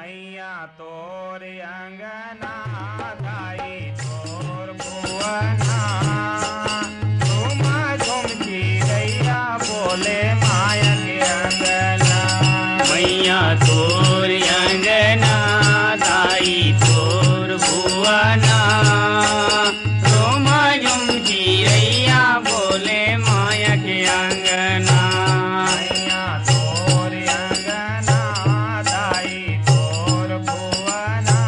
मैया तोर अंगना धाई तोर भुवना झूम झूम चिरैया बोले माया के अंगना। मैया तोर अंगना धाई तोर भुवना झूम झूम चिरैया बोले माया के अंगना। मैया तोर अंगना धाई तोर भुवना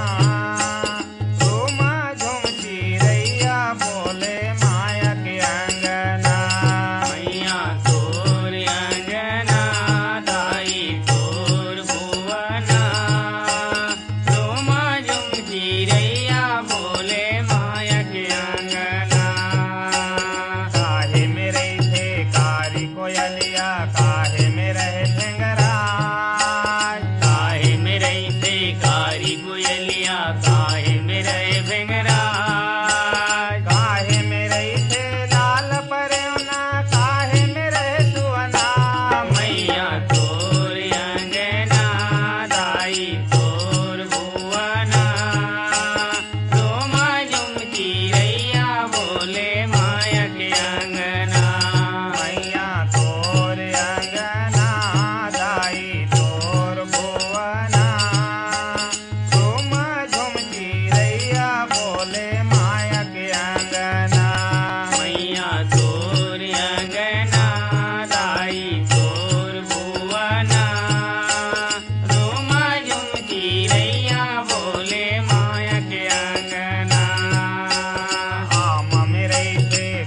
झूम झूम चिरैया बोले माया के अंगना। मैया तोर अंगना धाई तोर भुवना झूम झूम चिरैया बोले माया के अंगना। काहे में रहे कारी कोयलिया काहे में रहे ढेंगराज। काहे में रहते कारी कोयलिया काहे में रहे भेंगराज। काहे में रहे लाल परौना काहे में रहे सुवना। मैया तोर अंगना धाई तोर भुवना झूम झूम चिरैया बोले माया के अंगना। मैया तोर अंगना धाई तोर भुवना झूम झूम चिरैया बोले माया के अंगना। मैया तोर अंगना धाई तोर भुवना झूम झूम चिरैया बोले माया के अंगना। आम में रहे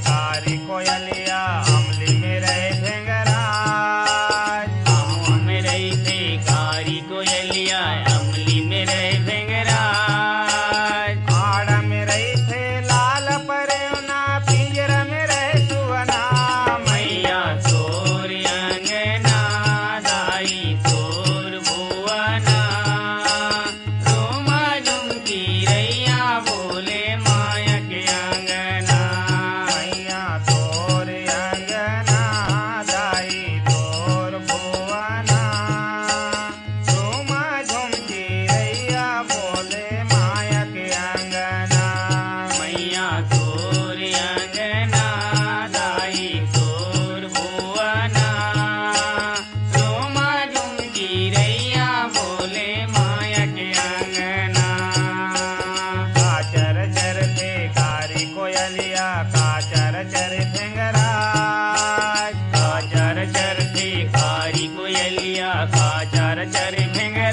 कारी कोयलिया अमली में रहे ढेंगराज। आम में रहते कारी कोयलिया अमली में रहे भेंगराज। आड़ में रहे लाल परौना पिंजर में रहे सुवना। मैया तोर अंगना धाई तोर भुवना झूम झूम चिरैया बोले माया के अंगना। मैया तोर अंगना धाई तोर भुवना झूम झूम चिरैया बोले माया के अंगना। मैया तोर अंगना धाई तोर भुवना झूम झूम चिरैया बोले माया के अंगना। काचर चर थे कारी कोयलिया काचर चर ढेंगराज। काचर चरते कारी कोयलिया काचर चर भेंगराज।